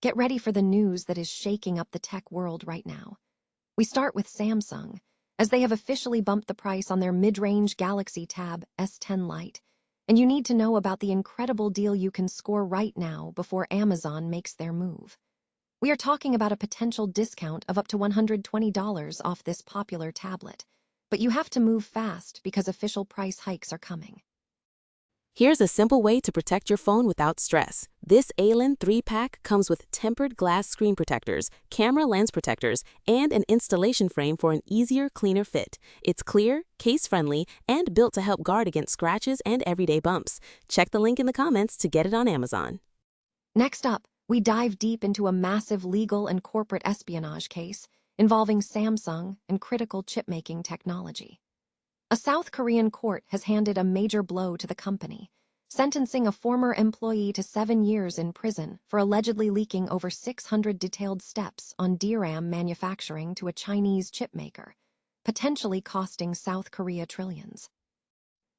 Get ready for the news that is shaking up the tech world right now. We start with Samsung, as they have officially bumped the price on their mid-range Galaxy Tab S10 Lite, and you need to know about the incredible deal you can score right now before Amazon makes their move. We are talking about a potential discount of up to $120 off this popular tablet, but you have to move fast because official price hikes are coming. Here's a simple way to protect your phone without stress. This ALEN 3-pack comes with tempered glass screen protectors, camera lens protectors, and an installation frame for an easier, cleaner fit. It's clear, case-friendly, and built to help guard against scratches and everyday bumps. Check the link in the comments to get it on Amazon. Next up, we dive deep into a massive legal and corporate espionage case involving Samsung and critical chip-making technology. A South Korean court has handed a major blow to the company, sentencing a former employee to 7 years in prison for allegedly leaking over 600 detailed steps on DRAM manufacturing to a Chinese chipmaker, potentially costing South Korea trillions.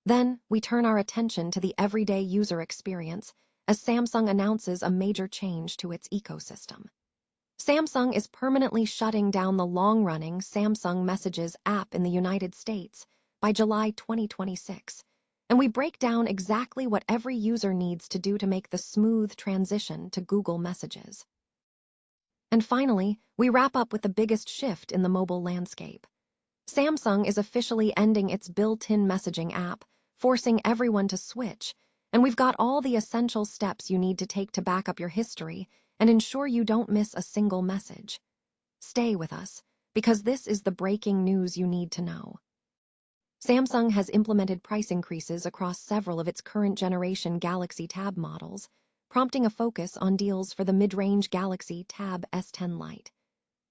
Then, we turn our attention to the everyday user experience as Samsung announces a major change to its ecosystem. Samsung is permanently shutting down the long-running Samsung Messages app in the United States by July 2026, and we break down exactly what every user needs to do to make the smooth transition to Google Messages. And finally, we wrap up with the biggest shift in the mobile landscape. Samsung is officially ending its built-in messaging app, forcing everyone to switch, and we've got all the essential steps you need to take to back up your history and ensure you don't miss a single message. Stay with us, because this is the breaking news you need to know. Samsung has implemented price increases across several of its current generation Galaxy Tab models, prompting a focus on deals for the mid-range Galaxy Tab S10 Lite.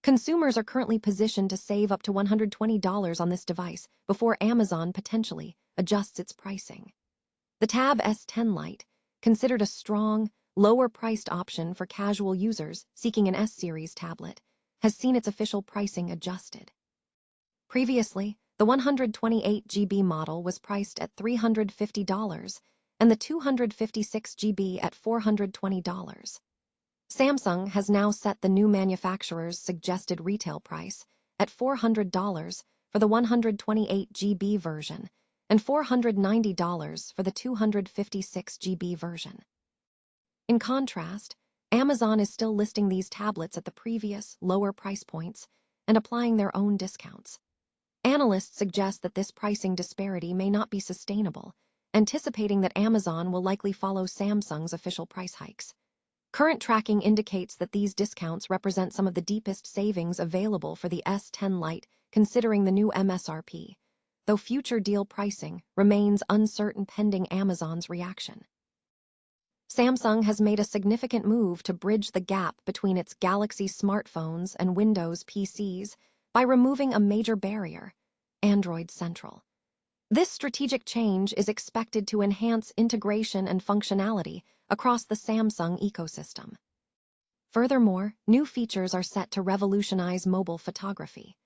Consumers are currently positioned to save up to $120 on this device before Amazon potentially adjusts its pricing. The Tab S10 Lite, considered a strong, lower-priced option for casual users seeking an S-series tablet, has seen its official pricing adjusted. Previously, the 128 GB model was priced at $350 and the 256 GB at $420. Samsung has now set the new manufacturer's suggested retail price at $400 for the 128 GB version and $490 for the 256 GB version. In contrast, Amazon is still listing these tablets at the previous, lower price points and applying their own discounts. Analysts suggest that this pricing disparity may not be sustainable, anticipating that Amazon will likely follow Samsung's official price hikes. Current tracking indicates that these discounts represent some of the deepest savings available for the S10 Lite considering the new MSRP, though future deal pricing remains uncertain pending Amazon's reaction. Samsung has made a significant move to bridge the gap between its Galaxy smartphones and Windows PCs by removing a major barrier, Android Central. This strategic change is expected to enhance integration and functionality across the Samsung ecosystem. Furthermore, new features are set to revolutionize mobile photography.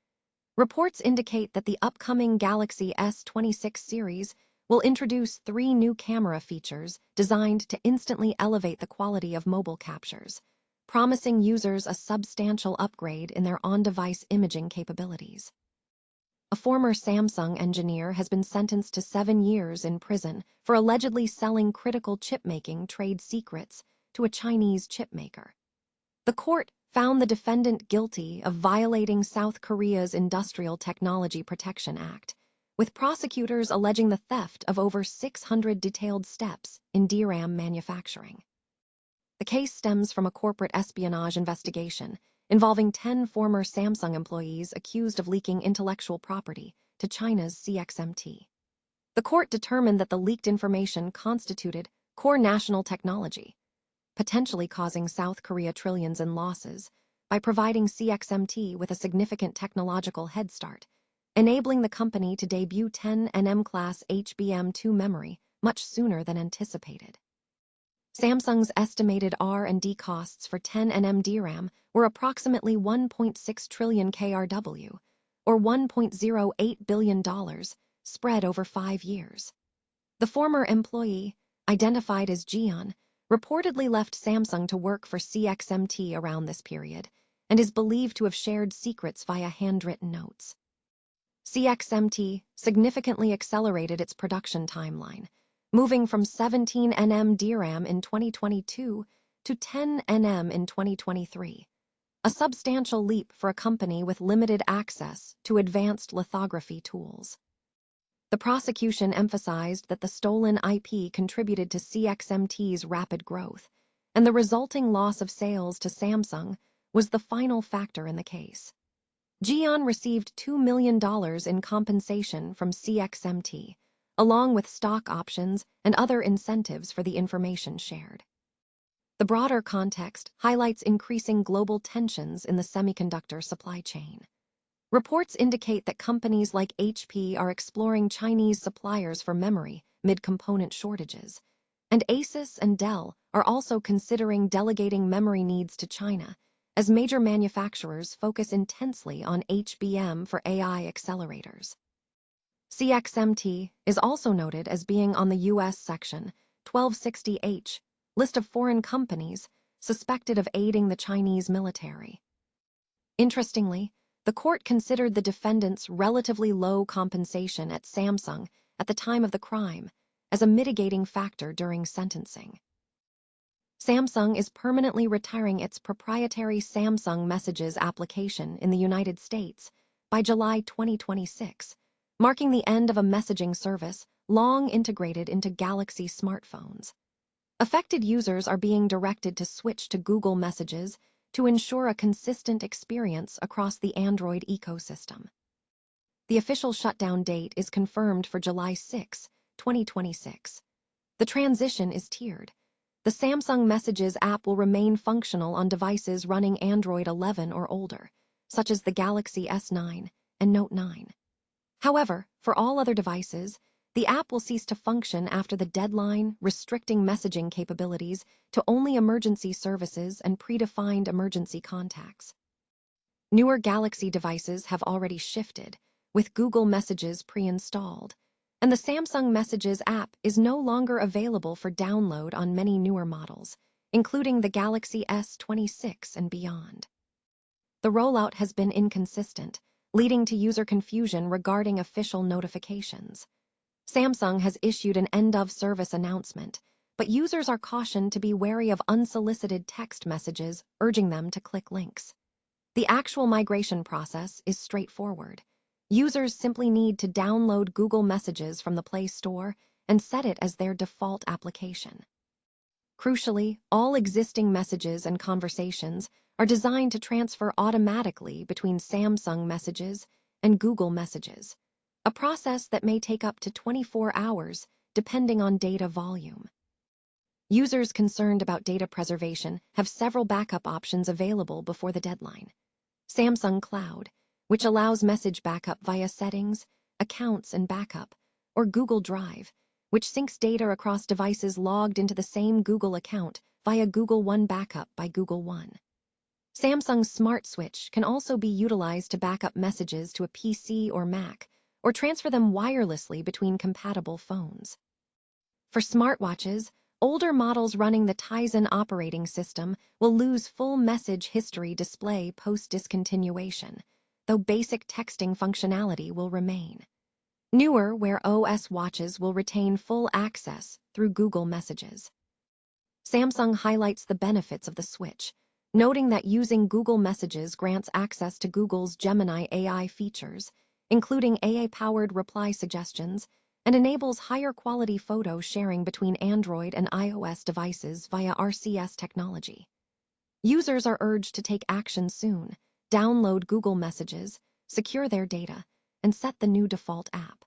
Reports indicate that the upcoming Galaxy S26 series will introduce 3 new camera features designed to instantly elevate the quality of mobile captures, promising users a substantial upgrade in their on-device imaging capabilities. A former Samsung engineer has been sentenced to 7 years in prison for allegedly selling critical chip-making trade secrets to a Chinese chipmaker. The court found the defendant guilty of violating South Korea's Industrial Technology Protection Act, with prosecutors alleging the theft of over 600 detailed steps in DRAM manufacturing. The case stems from a corporate espionage investigation involving 10 former Samsung employees accused of leaking intellectual property to China's CXMT. The court determined that the leaked information constituted core national technology, potentially causing South Korea trillions in losses by providing CXMT with a significant technological head start, enabling the company to debut 10 nm-class HBM2 memory much sooner than anticipated. Samsung's estimated R&D costs for 10 nm DRAM were approximately 1.6 trillion KRW, or $1.08 billion, spread over 5 years. The former employee, identified as Jian, reportedly left Samsung to work for CXMT around this period and is believed to have shared secrets via handwritten notes. CXMT significantly accelerated its production timeline, moving from 17 nm DRAM in 2022 to 10 nm in 2023, a substantial leap for a company with limited access to advanced lithography tools. The prosecution emphasized that the stolen IP contributed to CXMT's rapid growth, and the resulting loss of sales to Samsung was the final factor in the case. Geon received $2 million in compensation from CXMT, along with stock options and other incentives for the information shared. The broader context highlights increasing global tensions in the semiconductor supply chain. Reports indicate that companies like HP are exploring Chinese suppliers for memory mid-component shortages, and Asus and Dell are also considering delegating memory needs to China as major manufacturers focus intensely on HBM for AI accelerators. CXMT is also noted as being on the U.S. Section 1260H list of foreign companies suspected of aiding the Chinese military. Interestingly, the court considered the defendants' relatively low compensation at Samsung at the time of the crime as a mitigating factor during sentencing. Samsung is permanently retiring its proprietary Samsung Messages application in the United States by July 2026, marking the end of a messaging service long integrated into Galaxy smartphones. Affected users are being directed to switch to Google Messages to ensure a consistent experience across the Android ecosystem. The official shutdown date is confirmed for July 6, 2026. The transition is tiered. The Samsung Messages app will remain functional on devices running Android 11 or older, such as the Galaxy S9 and Note 9. However, for all other devices, the app will cease to function after the deadline, restricting messaging capabilities to only emergency services and predefined emergency contacts. Newer Galaxy devices have already shifted, with Google Messages pre-installed, and the Samsung Messages app is no longer available for download on many newer models, including the Galaxy S26 and beyond. The rollout has been inconsistent, leading to user confusion regarding official notifications. Samsung has issued an end-of-service announcement, but users are cautioned to be wary of unsolicited text messages urging them to click links. The actual migration process is straightforward. Users simply need to download Google Messages from the Play Store and set it as their default application. Crucially, all existing messages and conversations are designed to transfer automatically between Samsung Messages and Google Messages, a process that may take up to 24 hours depending on data volume. Users concerned about data preservation have several backup options available before the deadline. Samsung Cloud, which allows message backup via Settings, Accounts, and Backup, or Google Drive, which syncs data across devices logged into the same Google account via Google One Backup by Google One. Samsung's Smart Switch can also be utilized to back up messages to a PC or Mac, or transfer them wirelessly between compatible phones. For smartwatches, older models running the Tizen operating system will lose full message history display post-discontinuation, though basic texting functionality will remain. Newer Wear OS watches will retain full access through Google Messages. Samsung highlights the benefits of the switch, noting that using Google Messages grants access to Google's Gemini AI features, including AI-powered reply suggestions, and enables higher-quality photo sharing between Android and iOS devices via RCS technology. Users are urged to take action soon, download Google Messages, secure their data, and set the new default app.